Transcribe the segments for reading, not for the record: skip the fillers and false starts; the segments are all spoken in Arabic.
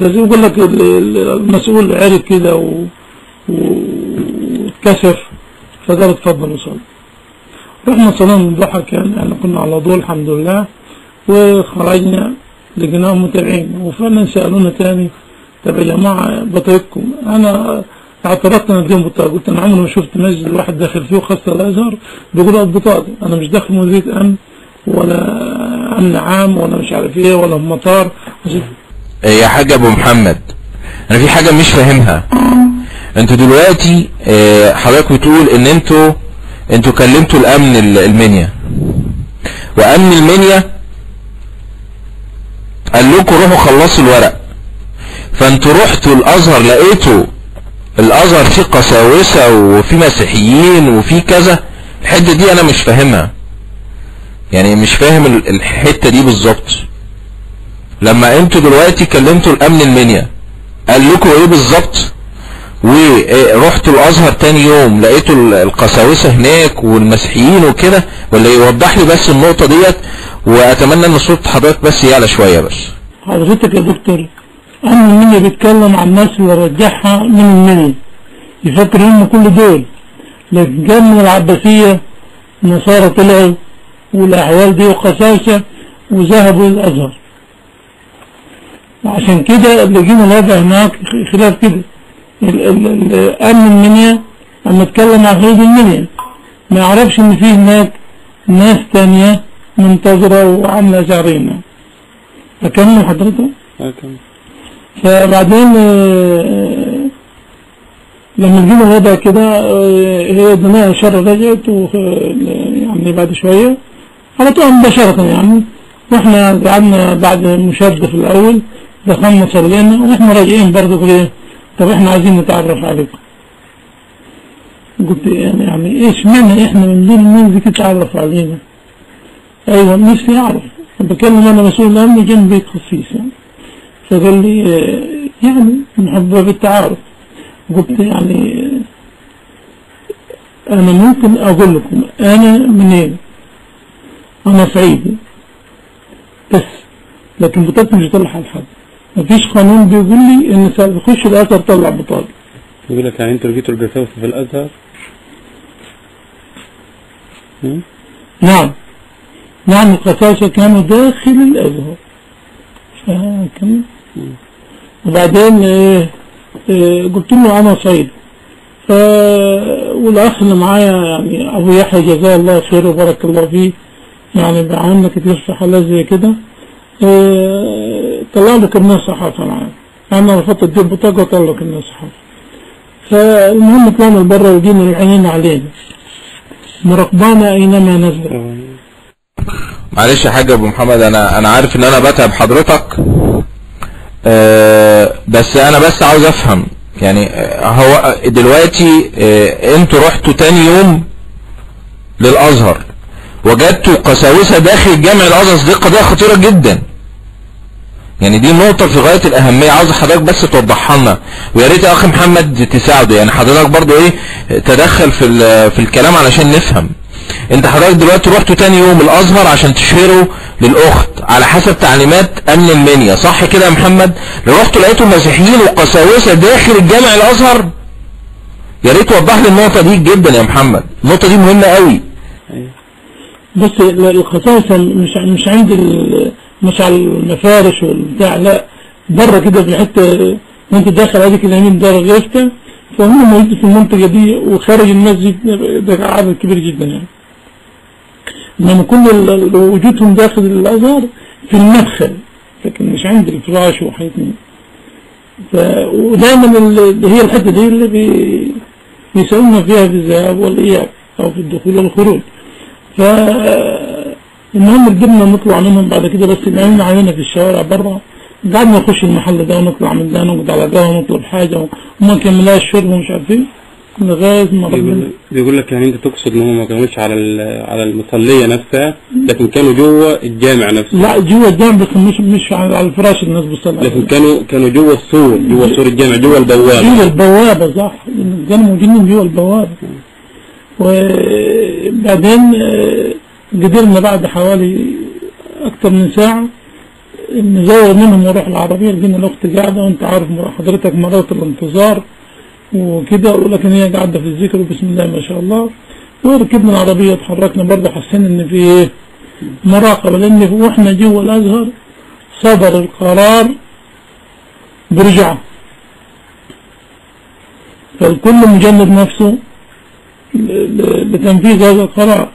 فيقول لك المسؤول عرف كده واتكسف، فقال اتفضل وصل. رحنا صلينا الضحى، يعني كنا على ضوء الحمد لله، وخرجنا لقيناهم متابعين، وفعلا سألونا تاني طب يا جماعة بطاقتكم؟ أنا اعترضت أنا اديهم بطاقة، قلت أنا عمري ما شفت مسجد الواحد داخل فيه وخاصة الأزهر بيقولوا بطاقة، أنا مش داخل مديرية أمن ولا أمن عام ولا مش عارف إيه ولا مطار. يا حاج أبو محمد، أنا في حاجة مش فاهمها. أنتوا دلوقتي حضرتك بتقول إن أنتوا كلمتوا الأمن المنيا، وأمن المنيا قال لكم روحوا خلصوا الورق، فانتوا رحتوا الازهر لقيتوا الازهر فيه قساوسة وفي مسيحيين وفي كذا. الحتة دي انا مش فاهمها، يعني مش فاهم الحتة دي بالظبط. لما انتوا دلوقتي كلمتوا الامن المنيا قال لكم ايه بالظبط؟ ورحتوا الازهر تاني يوم لقيتوا القساوسة هناك والمسيحيين وكده، ولا يوضح لي بس النقطة ديت، واتمنى ان صوت حضرتك بس يعلى شوية بس. حضرتك يا دكتور، أمن المنيا بيتكلم عن الناس اللي رجعها من المنيا، يفكر هم كل دول، لكن كان من العباسية النصارى طلعوا والأحوال دي وقساوسة وذهبوا للأزهر. عشان كده لقينا الوضع هناك خلاف كده. أمن المنيا لما اتكلم عن خروج المنيا ما يعرفش ان فيه هناك ناس تانية منتظرة وعاملة شهرين. أكمل حضرتك؟ أكمل. فبعدين لما جينا الوضع كده هي دماء الشر رجعت، يعني بعد شوية على طول مباشرة يعني، واحنا قعدنا بعد مشاهدة في الأول دخلنا صلينا واحنا راجعين برضه كده، طب احنا عايزين نتعرف عليكم. قلت يعني ايش معنى احنا من دون الناس دي تتعرف علينا؟ ايوه نفسي اعرف. بكلم انا مسؤول الامن جنبي خصيص يعني، فقال لي يعني نحب بالتعارف. قلت يعني انا ممكن اقول لكم انا منين، انا صعيدي بس، لكن بطاقتي مش هطلعها لحد. مفيش قانون بيقول لي ان تخش الازهر طلع بطاقه. يقول لك يعني انتوا لقيتوا القساوسه في الازهر؟ نعم القساوسه كانوا داخل الازهر. وبعدين قلت له انا صعيدي، والاخ اللي معايا يعني ابو يحيى جزاه الله خير وبارك الله فيه، يعني بعملنا كتير في حالات زي كده، طلع له كرنيه صحافه معايا، انا رفضت اديه بطاقه وطلع له كرنيه صحافه. فالمهم طلعنا لبره وجينا العينين علينا مراقبانا اينما نزل. معلش يا حاج ابو محمد، انا عارف ان انا بتعب حضرتك، بس انا بس عاوز افهم يعني، هو دلوقتي انتوا رحتوا تاني يوم للازهر وجدتوا قساوسة داخل جامع الازهر، دي قضية خطيرة جدا يعني، دي نقطة في غاية الاهمية، عاوز حضرتك بس توضحها لنا، ويا ريت يا اخي محمد تساعده، يعني حضرتك برضو ايه تدخل في الكلام علشان نفهم. انت حضرتك دلوقتي رحتوا تاني يوم الازهر عشان تشهروا للاخت على حسب تعليمات امن المنيا، صح كده يا محمد؟ رحتوا لقيتوا مسيحيين وقساوسة داخل الجامع الازهر؟ يا ريت توضح لي النقطة دي جدا يا محمد، النقطة دي مهمة قوي. بس القساوسة مش عند مش على المفارش والبتاع، لا بره كده في الحته وانت داخل هذيك اليمين دار غيفته، فهم موجودين في المنطقه دي، وخارج المسجد ده عدد كبير جدا يعني. انما كل وجودهم داخل الازهر في المدخل، لكن مش عند الفراش وحياتنا. ودائما هي الحته دي اللي بيسالونا فيها في الذهاب والاياب او في الدخول والخروج. المهم قدرنا نطلع منهم بعد كده، بس نعملنا علينا في الشوارع برا، قعدنا نخش المحل ده ونطلع من ده ونقعد على قهوه ونطلب حاجه وما كملناش شرب ومش عارف ايه لغايه ما بيقول لك يعني انت تقصد ان هم ما كانوش على المصليه نفسها، لكن كانوا جوه الجامع نفسه؟ لا جوه الجامع، بس مش على الفراش الناس بتصلي، لكن كانوا جوه السور، جوه سور الجامع، جوه البوابه. جوه البوابه صح، كانوا موجودين جوه البوابه. وبعدين قدرنا بعد حوالي اكثر من ساعه نزوغ منهم ونروح العربية. لقينا الأخت قاعدة، وأنت عارف حضرتك مرات الانتظار وكده، ولكن هي قاعدة في الذكر وبسم الله ما شاء الله. وركبنا العربية اتحركنا، برضه حسينا إن في إيه مراقبة، لأن وإحنا جوا الأزهر صدر القرار برجعة، فالكل مجند نفسه لتنفيذ هذا القرار،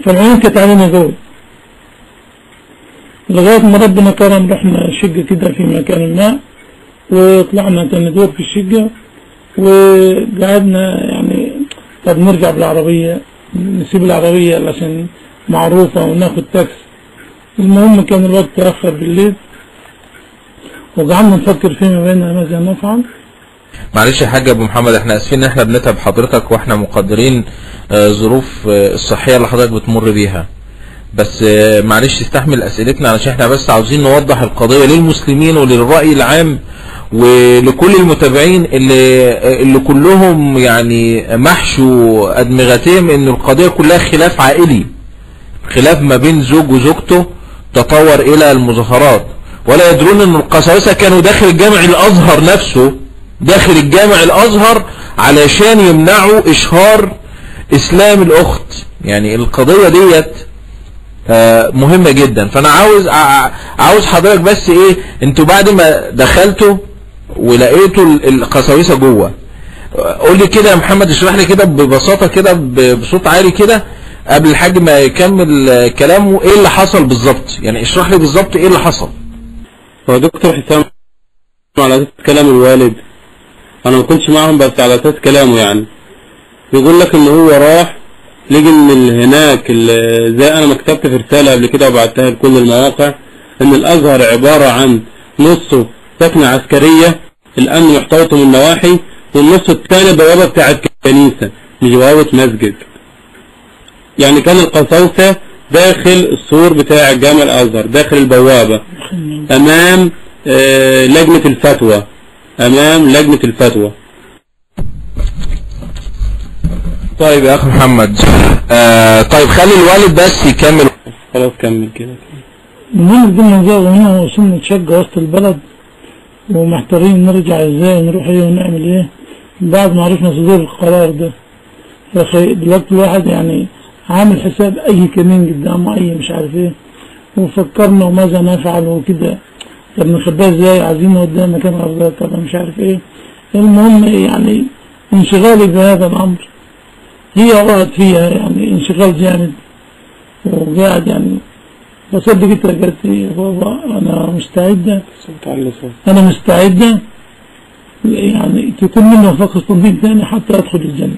فالعيون كانت علينا زود لغاية ما ربنا كرم. رحنا شقة كده في مكان ما، وطلعنا ندور في الشقة، وقعدنا يعني طب نرجع بالعربية، نسيب العربية عشان معروفة وناخد تاكس. المهم كان الوقت تأخر بالليل، وقعدنا نفكر فيما بيننا ماذا نفعل. معلش يا حاج ابو محمد، احنا اسفين ان احنا بنتعب حضرتك، واحنا مقدرين ظروف الصحية اللي حضرتك بتمر بيها، بس معلش استحمل اسئلتنا علشان احنا بس عاوزين نوضح القضية للمسلمين وللرأي العام ولكل المتابعين اللي كلهم يعني محشوا ادمغتهم ان القضية كلها خلاف عائلي، خلاف ما بين زوج وزوجته تطور الى المظاهرات، ولا يدرون ان القساوسة كانوا داخل الجامع الازهر نفسه، داخل الجامع الازهر علشان يمنعوا اشهار اسلام الاخت. يعني القضية ديت مهمة جدا. فانا عاوز حضرتك بس ايه، انتوا بعد ما دخلتوا ولقيتوا القساوسة جوه، قول لي كده يا محمد، اشرح لي كده ببساطة كده بصوت عالي كده قبل الحاج ما يكمل كلامه ايه اللي حصل بالظبط. يعني اشرح لي بالظبط ايه اللي حصل. هو دكتور حسام على اساس كلام الوالد، انا ما كنتش معهم بس على اساس كلامه، يعني بيقول لك ان هو راح لقي ان هناك زي انا ما كتبت في رساله قبل كده وبعتها لكل المواقع، ان الازهر عباره عن نصه سكنه عسكريه الامن محتوطه من النواحي، والنص الثاني بوابه بتاعت كنيسه مش بوابه مسجد. يعني كان القساوسه داخل السور بتاع جامع الازهر، داخل البوابه امام لجنه الفتوى، امام لجنه الفتوى. طيب يا اخ محمد، طيب خلي الوالد بس يكمل. خلاص كمل كده. المهم قلنا نزوغ هنا وصلنا نتشقى وسط البلد، ومحتارين نرجع ازاي ونروح ايه ونعمل ايه بعد ما عرفنا صدور القرار ده. دلوقتي الواحد يعني عامل حساب اي كمين قدامه، اي مش عارف ايه، وفكرنا وماذا نفعل وكده، طب نخبيها ازاي، عايزين نوديها مكان غير، طب مش عارف ايه. المهم يعني انشغالي بهذا الامر، هي وقعت فيها يعني انشغال جامد، وقاعد يعني بصدق انت قلت لي يا بابا انا مستعدة، انا مستعدة يعني تكون منه فقط تنظيم ثاني حتى ادخل الجنة.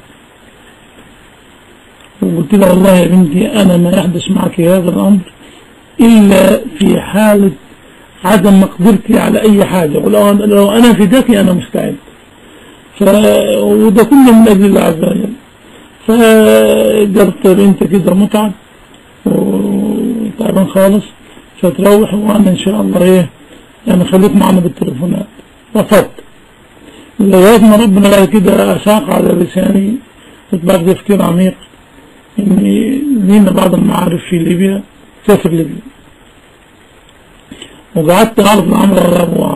وقلت له والله يا بنتي انا ما يحدث معك هذا الامر الا في حالة عدم مقدرتي على اي حاجة، ولو انا في ذاتي انا مستعد، وده كله من اجل الله عز وجل. فقلت انت كده متعب وتعبان خالص، فتروح وانا ان شاء الله ايه يعني خليك معنا بالتليفونات. رفضت لغاية ما ربنا بعد كده أساق على لساني، كنت بعد تفكير عميق إن لينا بعض المعارف في ليبيا، سافر ليبيا، وقعدت أعرف الأمر على أبو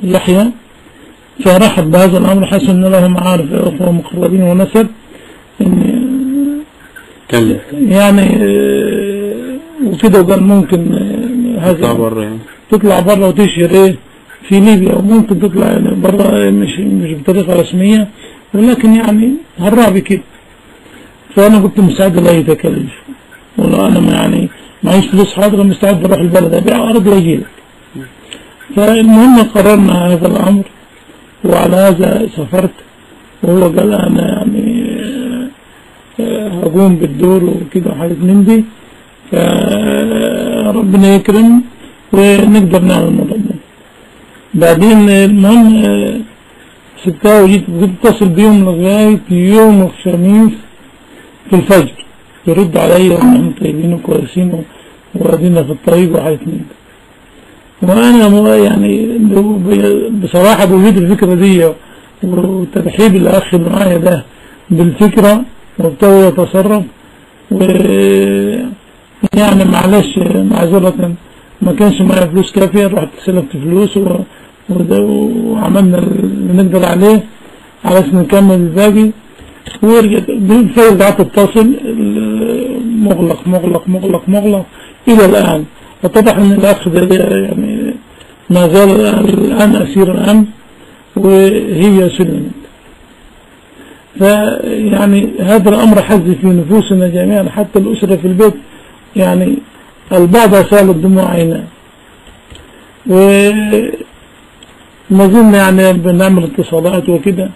يحيى، فرحب بهذا الأمر، حسن أن له معارف أخوة مقربين ونسب، يعني وكده، وقال ممكن هذا تطلع برا وتشهر ايه في ليبيا، وممكن تطلع يعني برا مش بطريقة رسمية، ولكن يعني هرابي كده. فأنا كنت مستعد لأي تكاليف، ولو أنا يعني معيش فلوس حاضرة مستعد بروح البلد أبيع أرض وأجيلك. فالمهم قررنا هذا الأمر، وعلى هذا سافرت، وهو قال أنا يعني هقوم بالدور وكده وحاجات من دي، فربنا يكرم ونقدر نعمل الموضوع ده. بعدين المهم سبتها وجيت اتصل بيهم لغاية يوم الخميس في الفجر، يرد عليا ونحن طيبين وكويسين وقاعدين في الطريق وحاجات من دي. وانا يعني بصراحة بوجود الفكرة دي وترحيب الاخ اللي معايا ده بالفكرة، وابتدى يتصرف، ويعني معلش معذرة ما كانش معايا فلوس كافية، رحت سلفت فلوس وعملنا اللي نقدر عليه على اساس نكمل الباقي. ورجعت بالفعل قعدت اتصل مغلق مغلق مغلق مغلق إلى الآن. اتضح أن الأخ ده يعني ما زال الآن أسير الأمن وهي سلمت. فيعني هذا الأمر حز في نفوسنا جميعا، حتى الأسرة في البيت يعني البعض سالت دموع عيناه. وما زلنا يعني بنعمل اتصالات وكده،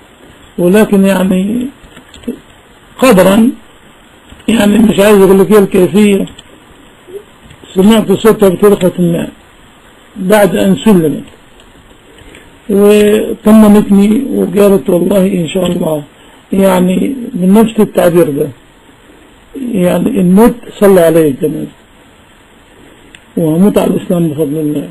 ولكن يعني قدرا يعني مش عايز اقول لك ايه الكيفية، سمعت صوتها بطريقة ما بعد ان سلمت وطمنتني وقالت والله ان شاء الله يعني من نفس التعبير ده، يعني الموت صلى عليه الجنازة وهموت على الإسلام بفضل الله.